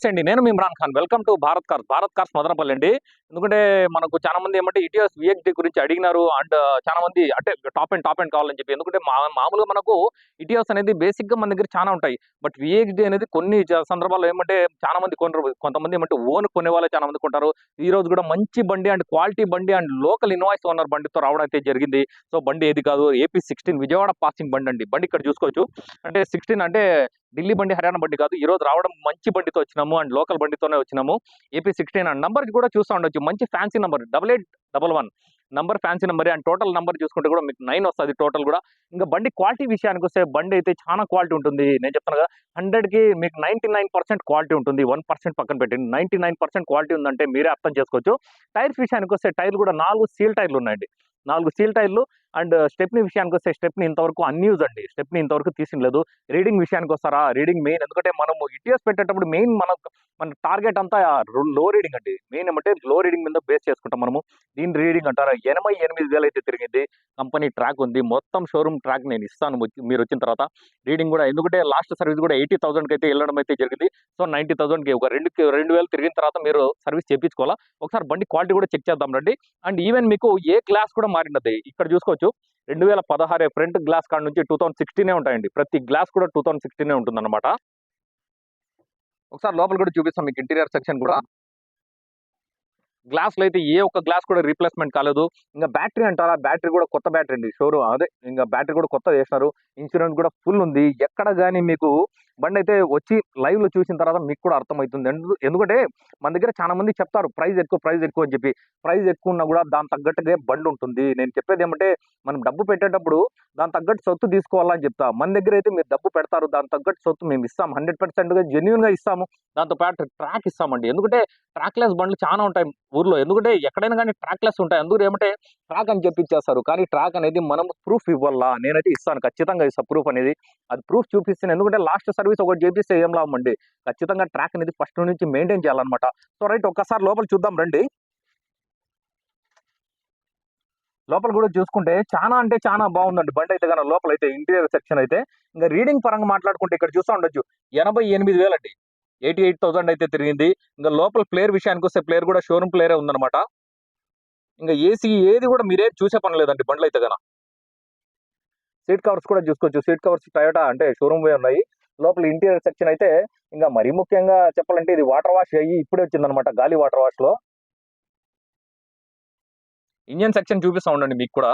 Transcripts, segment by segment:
నమస్తే అండి. నేను మీ Imran Khan. Welcome to Bharat cars. Bharat cars Madanapalle అండి. ఎందుకంటే మనకు చాలా మంది ఏమంటే ఇటియోస్ వీఎక్స్‌డి గురించి అడిగినారు. అండ్ చాలా మంది అంటే టాప్ అండ్ కావాలని చెప్పి. ఎందుకంటే మామూలుగా మనకు ఇటియోస్ అనేది బేసిక్‌గా మన దగ్గర చాలా ఉంటాయి. బట్ వీఎక్స్‌డి అనేది కొన్ని సందర్భాల్లో ఏమంటే చాలా మంది కొనరు. కొంతమంది ఏమంటే ఓన్ కొనేవాళ్ళే చాలా మంది కొంటారు. ఈ రోజు కూడా మంచి బండి అండ్ క్వాలిటీ బండి అండ్ లోకల్ ఇన్వాయిస్ ఓనర్ బండితో రావడం అయితే జరిగింది. సో బండి ఏది కాదు, ఏపీ 16 విజయవాడ పాసింగ్ బండి అండి. బండి ఇక్కడ చూసుకోవచ్చు. అంటే 16 అంటే ఢిల్లీ బండి, హర్యానా బండి కాదు. ఈ రోజు రావడం మంచి బండితో వచ్చినాము అండ్ లోకల్ బండితోనే వచ్చినాము. ఏపీ 16 అండ్ నంబర్ కూడా చూస్తా ఉండొచ్చు. మంచి fancy number 8811 number, fancy number and total number చూసుకుంటే కూడా మీకు 9 వస్తుంది టోటల్ కూడా. ఇంకా బండి క్వాలిటీ విషయానికి వస్తే బండి అయితే చాలా క్వాలిటీ ఉంటుంది. నేను చెప్తాను కదా, 100కి మీకు 99% క్వాలిటీ ఉంటుంది. 1% పక్కన పెట్టండి. 99% క్వాలిటీ ఉందంటే మీరే అర్థం చేసుకోవచ్చు. టైర్స్ విషయానికి వస్తే టైర్లు కూడా 4 సీల్ టైర్లు ఉన్నాయండి. 4 సీల్ టైర్లు. అండ్ స్టెప్నీ విషయానికి వస్తే స్టెప్నీ ఇంతవరకు అన్యూజ్ అండి. స్టెప్నీ ఇంతవరకు తీసినలేదు. రీడింగ్ విషయానికి వస్తారా, రీడింగ్ మెయిన్. ఎందుకంటే మనము ఇటిఎస్ పెట్టేటప్పుడు మెయిన్ మన టార్గెట్ అంతా లో రీడింగ్ అండి. మెయిన్ ఏమంటే లో రీడింగ్ మీద బేస్ చేసుకుంటాం మనము. దీని రీడింగ్ అంటారా 88,000 అయితే తిరిగింది. కంపెనీ ట్రాక్ ఉంది. మొత్తం షోరూమ్ ట్రాక్ నేను ఇస్తాను మీరు వచ్చిన తర్వాత. రీడింగ్ కూడా ఎందుకంటే లాస్ట్ సర్వీస్ కూడా 80,000కి అయితే వెళ్ళడం అయితే జరిగింది. సో 90,000కి ఒక 2,000 తిరిగిన తర్వాత మీరు సర్వీస్ చేయించుకోవాలా. ఒకసారి బండి క్వాలిటీ కూడా చెక్ చేద్దాం రండి. అండ్ ఈవెన్ మీకు ఏ గ్లాస్ కూడా మారినది ఇక్కడ చూసుకోవచ్చు. 2016 ఫ్రంట్ గ్లాస్ కాడ నుంచి 2016 ఉంటాయండి. ప్రతి గ్లాస్ కూడా 2016 ఉంటుందన్నమాట. ఒకసారి లోపల కూడా చూపిస్తాం మీకు ఇంటీరియర్ సెక్షన్ కూడా. గ్లాస్‌లో అయితే ఏ ఒక్క గ్లాస్ కూడా రీప్లేస్‌మెంట్ కాలేదు. ఇంక బ్యాటరీ అంటారా, బ్యాటరీ కూడా కొత్త బ్యాటరీ అండి. షోరూమ్ అదే ఇంక బ్యాటరీ కూడా కొత్తదేసినారు. ఇన్స్యూరెన్స్ కూడా ఫుల్ ఉంది. ఎక్కడ గాని మీకు బండయితే వచ్చి లైవ్‌లో చూసిన తర్వాత మీకు కూడా అర్థమైతుంది. ఎందుకంటే మన దగ్గర చాలా మంది చెప్తారు ప్రైస్ ఎక్కువ అని చెప్పి. ప్రైస్ ఎక్కువున్నా కూడా దానికి తగ్గట్టుగా బండుంటుంది. నేను చెప్పేదేమంటే మనం డబ్బు పెట్టేటప్పుడు దానికి తగ్గట్టు సొత్తు తీసుకోవాలా అని చెప్తా. మన దగ్గరైతే మీరు డబ్బు పెడతారు. దానికి తగ్గట్టు సొత్తు మేము ఇస్తాం. 100%గా జెన్యూన్‌గా ఇస్తాము. దాంతో పాటు ట్రాక్ ఇస్తామండి. ఎందుకంటే ట్రాక్‌లెస్ బండ్లు చాలా ఉంటాయి ఊర్లో. ఎందుకంటే ఎక్కడైనా గాని ట్రాక్‌లెస్ ఉంటాయి. అందులో ఏమంటే ట్రాక్ అని చెప్పి ఇచ్చేస్తారు. కానీ ట్రాక్ అనేది మనం ప్రూఫ్ ఇవ్వాలా. నేనైతే ఇస్తాను. ఖచ్చితంగా ఇస్తా ప్రూఫ్ అనేది. అది ప్రూఫ్ చూపిస్తాను. ఎందుకంటే లాస్ట్ సర్వీస్ ఒకటి చేపిస్తే ఏం లాభం అండి. ఖచ్చితంగా ట్రాక్ అనేది ఫస్ట్ నుంచి మెయింటైన్ చేయాలన్నమాట. సో రైట్ ఒక్కసారి లోపల చూద్దాం రండి. లోపల కూడా చూసుకుంటే చాలా అంటే చాలా బాగుందండి బండి అయితే గన. లోపలైతే ఇంటీరియర్ సెక్షన్ అయితే ఇంకా రీడింగ్ పరంగా మాట్లాడుకుంటే ఇక్కడ చూస్తా ఉండొచ్చు. 88,000 అండి. 88,000 అయితే తిరిగింది. ఇంకా లోపల ప్లేయర్ విషయానికి వస్తే ప్లేయర్ కూడా షోరూమ్ ప్లేయరే ఉందన్నమాట. ఇంకా ఏసీ ఏది కూడా మీరేం చూసే పని లేదండి బండ్లు అయితే గన. సీట్ కవర్స్ కూడా చూసుకోవచ్చు. సీట్ కవర్స్ టయోటా అంటే షోరూమ్ ఉన్నాయి. లోపల ఇంటీరియర్ సెక్షన్ అయితే ఇంకా మరీ ముఖ్యంగా చెప్పాలంటే ఇది వాటర్ వాష్ అయ్యి ఇప్పుడే వచ్చిందనమాట. గాలి వాటర్ వాష్ లో. ఇంజిన్ సెక్షన్ చూపిస్తా ఉండండి మీకు కూడా.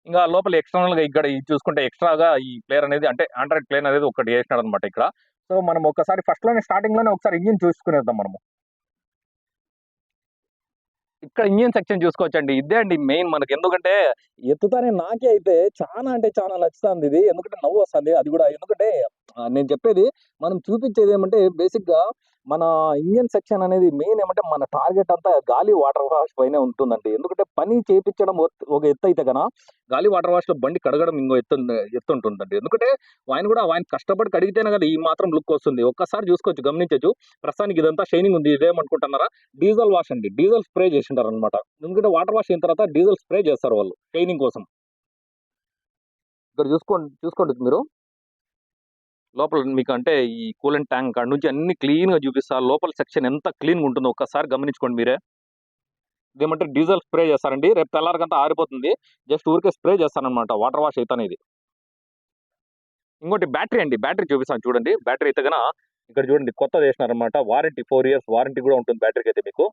ఇంకా లోపల ఎక్స్టర్నల్ గా ఇక్కడ ఇది చూసుకుంటే ఎక్స్ట్రాగా ఈ ప్లేయర్ అనేది అంటే ఆండ్రాయిడ్ ప్లేన్ అనేది ఒకటి చేసినాడు అనమాట ఇక్కడ. సో మనం ఒకసారి ఫస్ట్ లోనే స్టార్టింగ్ లోనే ఒకసారి ఇంజిన్ చూసుకునేద్దాం మనము. ఇక్కడ ఇంజిన్ సెక్షన్ చూసుకోవచ్చండి. ఇదే అండి మెయిన్ మనకి. ఎందుకంటే ఎత్తుతానే నాకే అయితే చాలా అంటే చాలా నచ్చుతుంది ఇది. ఎందుకంటే నవ్వు వస్తుంది అది కూడా. ఎందుకంటే నేను చెప్పేది మనం చూపించేది ఏమంటే బేసిక్‌గా మన ఇంజిన్ సెక్షన్ అనేది మెయిన్ ఏమంటే మన టార్గెట్ అంతా గాలి వాటర్ వాష్ పైనే ఉంటుందండి. ఎందుకంటే పని చేపించడం ఒక ఎత్తు అయితే గన గాలి వాటర్ వాష్‌లో బండి కడగడం ఇంకో ఎత్తుంటుందండి. ఎందుకంటే ఆయన కష్టపడి కడిగితేనే కదా ఈ మాత్రం లుక్ వస్తుంది. ఒక్కసారి చూసుకోవచ్చు, గమనించొచ్చు. ప్రస్తుతానికి ఇదంతా షైనింగ్ ఉంది. ఇదేమనుకుంటున్నారా? డీజిల్ వాష్ అండి. డీజిల్ స్ప్రే చేసింటారనమాట. ఎందుకంటే వాటర్ వాష్ అయిన తర్వాత డీజిల్ స్ప్రే చేస్తారు వాళ్ళు షైనింగ్ కోసం. ఇక్కడ చూసుకోండి మీరు. లోపల మీకు అంటే ఈ కూలెంట్ ట్యాంక్ కాడ నుంచి అన్ని క్లీన్ గా చూపిస్తా. లోపల సెక్షన్ ఎంత క్లీన్ గా ఉంటుందో ఒక్కసారి గమనించుకోండి మీరే. ఇదేమంటే డీజిల్ స్ప్రే చేస్తారండి. రేపు తెల్లారికంతా ఆరిపోతుంది. జస్ట్ ఊరికే స్ప్రే చేస్తారనమాట. వాటర్ వాష్ అయితేనే ఇది. ఇంకోటి బ్యాటరీ అండి. బ్యాటరీ చూపిస్తాను చూడండి. బ్యాటరీ అయితే గన ఇక్కడ చూడండి కొత్తది వేసినారనమాట. వారంటీ 4 years వారంటీ కూడా ఉంటుంది బ్యాటరీకి అయితే మీకు.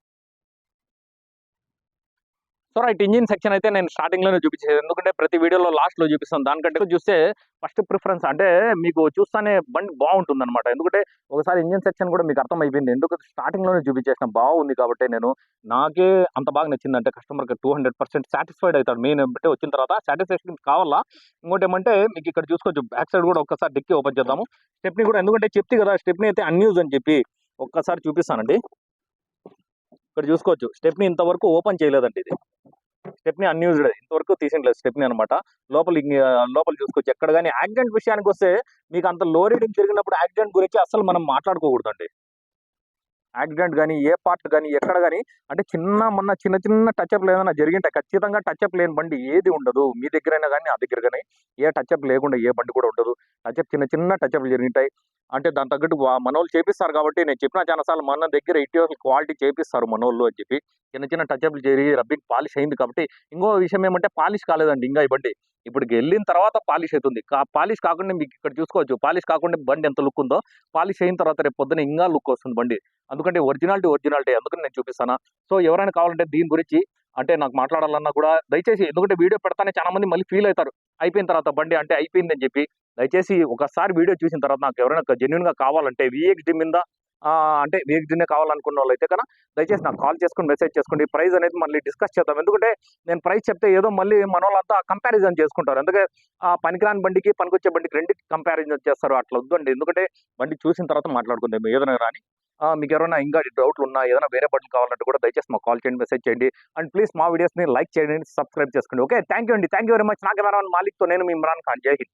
సో రైట్ ఇంజిన్ సెక్షన్ అయితే నేను స్టార్టింగ్ లోనే చూపించేది. ఎందుకంటే ప్రతి వీడియోలో లాస్ట్ లో చూపిస్తాను. దానికంటే చూస్తే ఫస్ట్ ప్రిఫరెన్స్ అంటే మీకు చూస్తానే బండి బాగుంటుంది అనమాట. ఎందుకంటే ఒకసారి ఇంజిన్ సెక్షన్ కూడా మీకు అర్థమైపోయింది. ఎందుకు స్టార్టింగ్ లోనే చూపించేసిన బాగుంది కాబట్టి నాకే అంత బాగా నచ్చింది. అంటే కస్టమర్ కి 200% సాటిస్ఫైడ్ అవుతాడు. మెయిన్ ఏమంటే వచ్చిన తర్వాత సాటిస్ఫాక్షన్ కావాలా. ఇంకోటి ఏమంటే మీకు ఇక్కడ చూసుకోవచ్చు బ్యాక్ సైడ్ కూడా ఒక్కసారి డిక్కీ ఓపెన్ చేద్దాము. స్టెప్నీ కూడా ఎందుకంటే చెప్తే కదా స్టెప్నీ అయితే అన్యూజ్ అని చెప్పి ఒక్కసారి చూపిస్తానండి. ఇక్కడ చూసుకోవచ్చు స్టెప్నీ ఇంతవరకు ఓపెన్ చేయలేదండి ఇది. స్టెప్నీ అన్యూజ్డ్ ఇంతవరకు తీసిండలేదు స్టెప్నీ అనమాట. లోపల చూసుకోవచ్చు. ఎక్కడ కానీ యాక్సిడెంట్ విషయానికి వస్తే మీకు అంత లో రీడింగ్ జరిగినప్పుడు యాక్సిడెంట్ గురించి అసలు మనం మాట్లాడుకోకూడదండి. యాక్సిడెంట్ కానీ ఏ పార్ట్ కానీ ఎక్కడ కానీ అంటే చిన్న చిన్న టచ్అప్ ఏదైనా జరిగింటాయి. ఖచ్చితంగా టచ్అప్ లేని బండి ఏది ఉండదు. మీ దగ్గరైనా కానీ నా దగ్గర కానీ ఏ టచ్అప్ లేకుండా ఏ బండి కూడా ఉండదు. చిన్న చిన్న టచ్అప్లు జరిగింటాయి. అంటే దాని తగ్గట్టు మనోళ్ళు చేపిస్తారు కాబట్టి నేను చెప్పిన చాలా సార్లు మన దగ్గర ఇటీవల క్వాలిటీ చేపిస్తారు మనోళ్ళు అని చెప్పి. చిన్న చిన్న టచ్అప్లు జరిగి రబ్బింగ్ పాలిష్ అయింది కాబట్టి. ఇంకో విషయం ఏమంటే పాలిష్ కాలేదండి ఇంకా ఈ బండి. ఇప్పటికి వెళ్ళిన తర్వాత పాలిష్ అవుతుంది. పాలిష్ కాకుండా మీకు ఇక్కడ చూసుకోవచ్చు. పాలిష్ కాకుండా బండి ఎంత లుక్ ఉందో, పాలిష్ అయిన తర్వాత రేపు పొద్దున ఇంకా లుక్ వస్తుంది బండి. అందుకంటే ఒరిజినాలిటీ అందుకని నేను చూపిస్తాను. సో ఎవరైనా కావాలంటే దీని గురించి అంటే నాకు మాట్లాడాలన్నా కూడా దయచేసి, ఎందుకంటే వీడియో పెడతానే చాలా మంది మళ్ళీ ఫీల్ అవుతారు. అయిపోయిన తర్వాత బండి అంటే అయిపోయిందని చెప్పి. దయచేసి ఒకసారి వీడియో చూసిన తర్వాత నాకు ఎవరైనా జెన్యూన్‌గా కావాలంటే వీఎక్స్‌డి మీద అంటే వీఎక్స్‌డినే కావాలనుకున్న వాళ్ళైతే కనుక దయచేసి నాకు కాల్ చేసుకొని మెసేజ్ చేసుకోండి. ప్రైస్ అనేది మళ్ళీ డిస్కస్ చేద్దాం. ఎందుకంటే నేను ప్రైస్ చెప్తే ఏదో మళ్ళీ మనోళ్ళంతా కంపారిజన్ చేసుకుంటారు. అందుకే పనికిరాని బండికి, పనికొచ్చే బండికి రెండిటికి కంపారిజన్ చేస్తారు. అట్లా వద్దండి. ఎందుకంటే బండి చూసిన తర్వాత మాట్లాడుకుందాం ఏదైనా రాని. మీకెవరైనా ఇంకా డౌట్లు ఉన్నా, ఏదైనా వేరే బండ్లు కావాలంటే కూడా దయచేసి మాకు కాల్ చేయండి, మెసేజ్ చేయండి. అండ్ ప్లీజ్ మా వీడియోస్‌ని లైక్ చేయండి, సబ్స్క్రైబ్ చేసుకోండి. ఓకే. థాంక్ యూ అండి. Thank you very much. నా కెమెరామన్ మాలిక్‌తో నేను మీ ఇమ్రాన్ ఖాన్. జై హింద్.